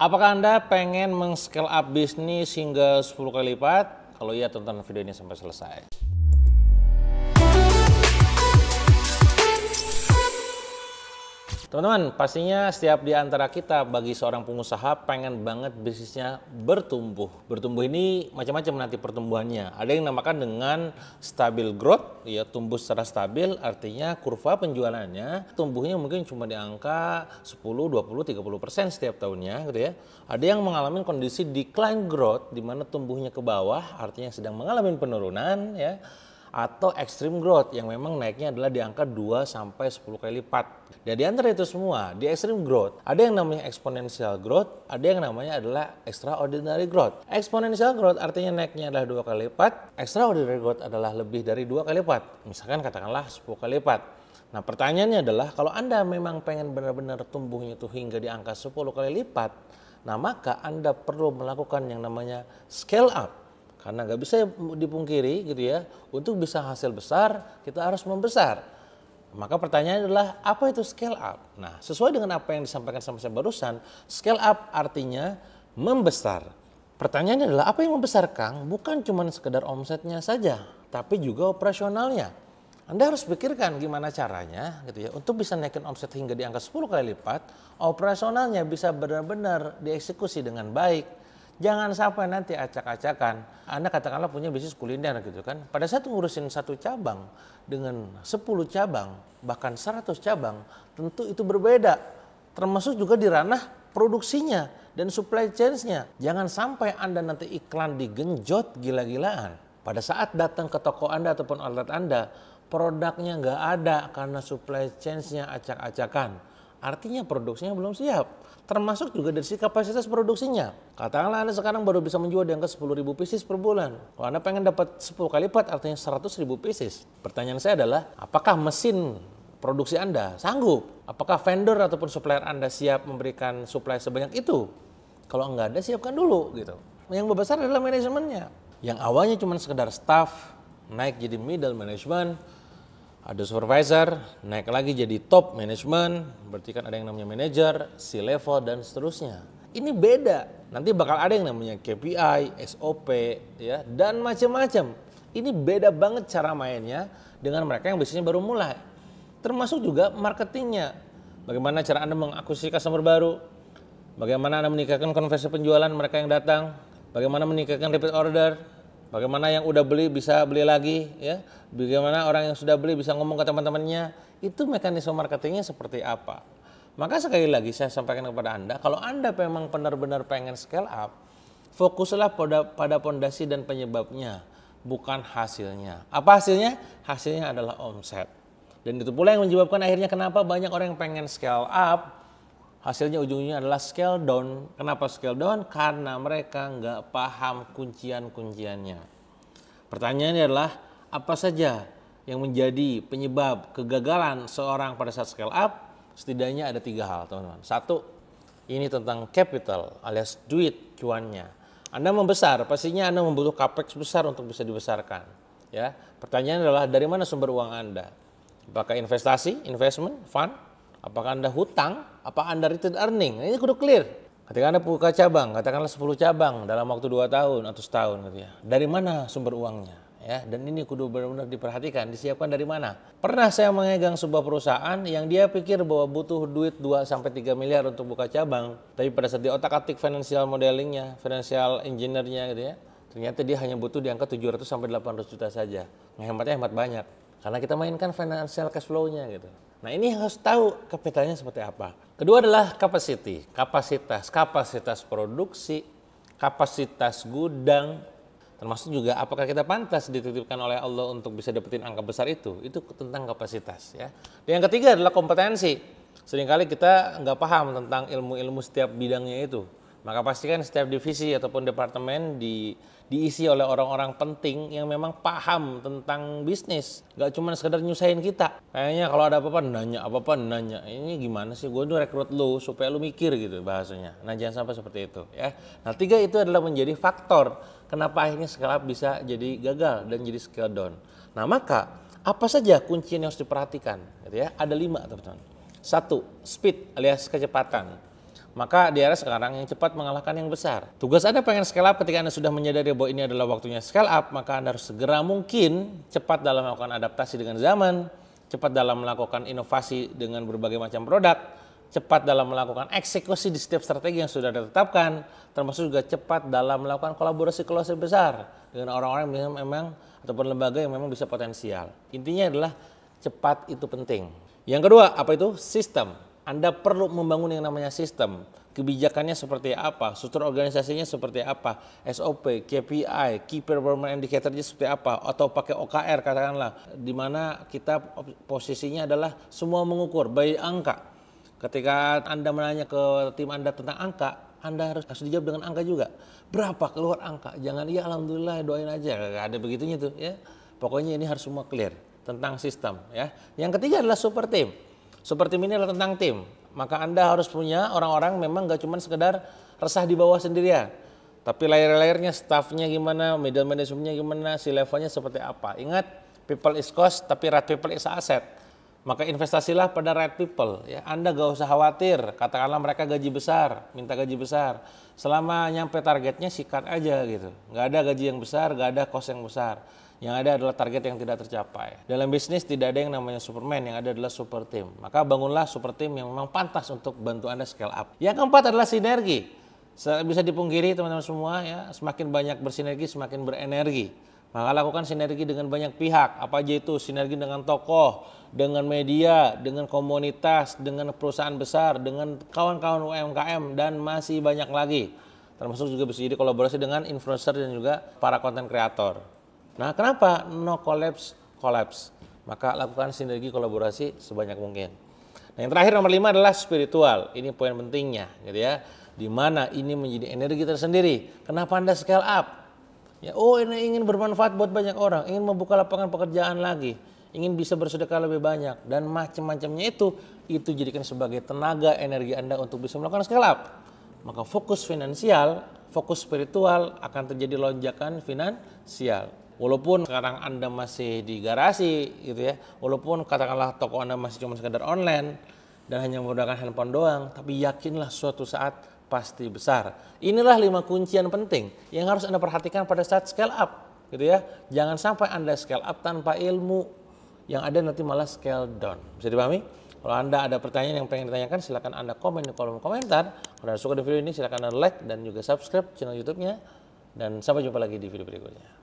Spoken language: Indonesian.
Apakah Anda pengen meng-scale up bisnis hingga 10 kali lipat? Kalau iya, tonton video ini sampai selesai. Teman-teman, pastinya setiap di antara kita bagi seorang pengusaha pengen banget bisnisnya bertumbuh. Bertumbuh ini macam-macam nanti pertumbuhannya. Ada yang namakan dengan stabil growth, ya tumbuh secara stabil, artinya kurva penjualannya tumbuhnya mungkin cuma di angka 10, 20, 30% setiap tahunnya gitu ya. Ada yang mengalami kondisi decline growth di mana tumbuhnya ke bawah, artinya sedang mengalami penurunan ya. Atau extreme growth yang memang naiknya adalah di angka 2 sampai 10 kali lipat. Dan di antara itu semua, di extreme growth ada yang namanya exponential growth, ada yang namanya adalah extraordinary growth. Exponential growth artinya naiknya adalah 2 kali lipat, extraordinary growth adalah lebih dari 2 kali lipat. Misalkan katakanlah 10 kali lipat. Nah, pertanyaannya adalah kalau Anda memang pengen benar-benar tumbuhnya itu hingga di angka 10 kali lipat, nah maka Anda perlu melakukan yang namanya scale up. Karena nggak bisa dipungkiri gitu ya, untuk bisa hasil besar kita harus membesar. Maka pertanyaannya adalah apa itu scale up? Nah, sesuai dengan apa yang disampaikan sama saya barusan, scale up artinya membesar. Pertanyaannya adalah apa yang membesar, Kang? Bukan cuma sekedar omsetnya saja, tapi juga operasionalnya. Anda harus pikirkan gimana caranya gitu ya untuk bisa naikin omset hingga di angka 10 kali lipat, operasionalnya bisa benar-benar dieksekusi dengan baik. Jangan sampai nanti acak-acakan. Anda katakanlah punya bisnis kuliner gitu kan. Pada saat ngurusin satu cabang dengan 10 cabang, bahkan 100 cabang, tentu itu berbeda. Termasuk juga di ranah produksinya dan supply chain-nya. Jangan sampai Anda nanti iklan digenjot gila-gilaan. Pada saat datang ke toko Anda ataupun outlet Anda, produknya nggak ada karena supply chain-nya acak-acakan. Artinya produksinya belum siap. Termasuk juga dari sisi kapasitas produksinya. Katakanlah Anda sekarang baru bisa menjual di angka 10.000 pieces per bulan. Kalau Anda pengen dapat 10 kali lipat artinya 100.000 pieces. Pertanyaan saya adalah, apakah mesin produksi Anda sanggup? Apakah vendor ataupun supplier Anda siap memberikan supply sebanyak itu? Kalau enggak ada, siapkan dulu gitu. Yang besar adalah manajemennya. Yang awalnya cuma sekedar staff, naik jadi middle management, ada supervisor, naik lagi jadi top management, berarti kan ada yang namanya manager, C-level dan seterusnya. Ini beda. Nanti bakal ada yang namanya KPI, SOP, ya, dan macam-macam. Ini beda banget cara mainnya dengan mereka yang bisnisnya baru mulai. Termasuk juga marketingnya. Bagaimana cara Anda mengakuisisi customer baru, bagaimana Anda meningkatkan konversi penjualan mereka yang datang, bagaimana meningkatkan repeat order, bagaimana yang udah beli bisa beli lagi, ya. Bagaimana orang yang sudah beli bisa ngomong ke teman-temannya. Itu mekanisme marketingnya seperti apa. Maka sekali lagi saya sampaikan kepada Anda, kalau Anda memang benar-benar pengen scale up, fokuslah pada pondasi dan penyebabnya, bukan hasilnya. Apa hasilnya? Hasilnya adalah omset. Dan itu pula yang menyebabkan akhirnya kenapa banyak orang yang pengen scale up, hasilnya ujungnya adalah scale down. Kenapa scale down? Karena mereka nggak paham kuncian-kunciannya. Pertanyaannya adalah apa saja yang menjadi penyebab kegagalan seorang pada saat scale up? Setidaknya ada 3 hal, teman-teman. 1, ini tentang capital alias duit cuannya. Anda membesar, pastinya Anda membutuhkan capex besar untuk bisa dibesarkan. Ya, pertanyaannya adalah dari mana sumber uang Anda? Apakah investasi, investment, fund? Apakah Anda hutang? Apa Anda return earning? Ini kudu clear. Ketika Anda buka cabang, katakanlah 10 cabang dalam waktu 2 tahun atau setahun gitu ya. Dari mana sumber uangnya? Ya, dan ini kudu benar-benar diperhatikan, disiapkan dari mana. Pernah saya memegang sebuah perusahaan yang dia pikir bahwa butuh duit 2 sampai 3 miliar untuk buka cabang, tapi pada saat di otak-atik financial modelingnya, financial engineer-nya gitu ya, ternyata dia hanya butuh di angka 700 sampai 800 juta saja. Ngehematnya hemat banyak. Karena kita mainkan financial cash flow-nya gitu. Nah, ini harus tahu kapitalnya seperti apa. Kedua adalah capacity, kapasitas produksi, kapasitas gudang, termasuk juga apakah kita pantas dititipkan oleh Allah untuk bisa dapetin angka besar itu tentang kapasitas ya. Dan yang ketiga adalah kompetensi. Seringkali kita nggak paham tentang ilmu-ilmu setiap bidangnya itu. Maka pastikan setiap divisi ataupun departemen diisi oleh orang-orang penting yang memang paham tentang bisnis. Gak cuma sekedar nyusahin kita. Kayaknya kalau ada apa-apa nanya. Ini gimana sih? Gue tuh rekrut lu supaya lu mikir gitu bahasanya. Nah, jangan sampai seperti itu ya. Nah, 3 itu adalah menjadi faktor kenapa akhirnya scale up bisa jadi gagal dan jadi scale down. Nah, maka apa saja kunci yang harus diperhatikan gitu ya? Ada 5, teman-teman. 1, speed alias kecepatan. Maka di era sekarang yang cepat mengalahkan yang besar. Tugas Anda pengen scale up ketika Anda sudah menyadari bahwa ini adalah waktunya scale up, maka Anda harus segera mungkin cepat dalam melakukan adaptasi dengan zaman, cepat dalam melakukan inovasi dengan berbagai macam produk, cepat dalam melakukan eksekusi di setiap strategi yang sudah ditetapkan, termasuk juga cepat dalam melakukan kolaborasi besar dengan orang-orang yang memang ataupun lembaga yang memang bisa potensial. Intinya adalah cepat itu penting. Yang kedua, apa itu? Sistem. Anda perlu membangun yang namanya sistem. Kebijakannya seperti apa, struktur organisasinya seperti apa, SOP, KPI, Key Performance Indicator-nya seperti apa, atau pakai OKR katakanlah, di mana kita posisinya adalah semua mengukur by angka. Ketika Anda menanya ke tim Anda tentang angka, Anda harus dijawab dengan angka juga. Berapa keluar angka? Jangan iya alhamdulillah doain aja, gak ada begitunya tuh ya. Pokoknya ini harus semua clear tentang sistem ya. Yang ketiga adalah super team. Super team ini adalah tentang tim. Maka Anda harus punya orang-orang memang gak cuma sekedar resah di bawah sendirian. Tapi layer-layernya, staffnya gimana, middle managementnya gimana, si levelnya seperti apa. Ingat, people is cost tapi right people is asset. Maka investasilah pada right people. Ya. Anda gak usah khawatir, katakanlah mereka gaji besar, minta gaji besar. Selama nyampe targetnya sikat aja gitu. Gak ada gaji yang besar, gak ada cost yang besar. Yang ada adalah target yang tidak tercapai. Dalam bisnis tidak ada yang namanya Superman, yang ada adalah super team. Maka bangunlah super team yang memang pantas untuk bantu Anda scale up. Yang keempat adalah sinergi. Bisa dipungkiri teman-teman semua ya, semakin banyak bersinergi semakin berenergi. Maka lakukan sinergi dengan banyak pihak. Apa aja itu? Sinergi dengan tokoh, dengan media, dengan komunitas, dengan perusahaan besar, dengan kawan-kawan UMKM dan masih banyak lagi. Termasuk juga bisa jadi kolaborasi dengan influencer dan juga para konten kreator. Nah, kenapa no collapse? Maka lakukan sinergi kolaborasi sebanyak mungkin. Nah, yang terakhir nomor 5 adalah spiritual. Ini poin pentingnya, gitu ya. Di mana ini menjadi energi tersendiri. Kenapa Anda scale up? Ya, ini ingin bermanfaat buat banyak orang, ingin membuka lapangan pekerjaan lagi, ingin bisa bersedekah lebih banyak dan macam-macamnya itu jadikan sebagai tenaga energi Anda untuk bisa melakukan scale up. Maka fokus finansial, fokus spiritual akan terjadi lonjakan finansial. Walaupun sekarang Anda masih di garasi gitu ya, walaupun katakanlah toko Anda masih cuma sekedar online dan hanya menggunakan handphone doang, tapi yakinlah suatu saat pasti besar. Inilah 5 kuncian penting yang harus Anda perhatikan pada saat scale up gitu ya. Jangan sampai Anda scale up tanpa ilmu, yang ada nanti malah scale down. Bisa dipahami? Kalau Anda ada pertanyaan yang pengen ditanyakan, silakan Anda komen di kolom komentar. Kalau Anda suka di video ini, silakan Anda like dan juga subscribe channel YouTube-nya. Dan sampai jumpa lagi di video berikutnya.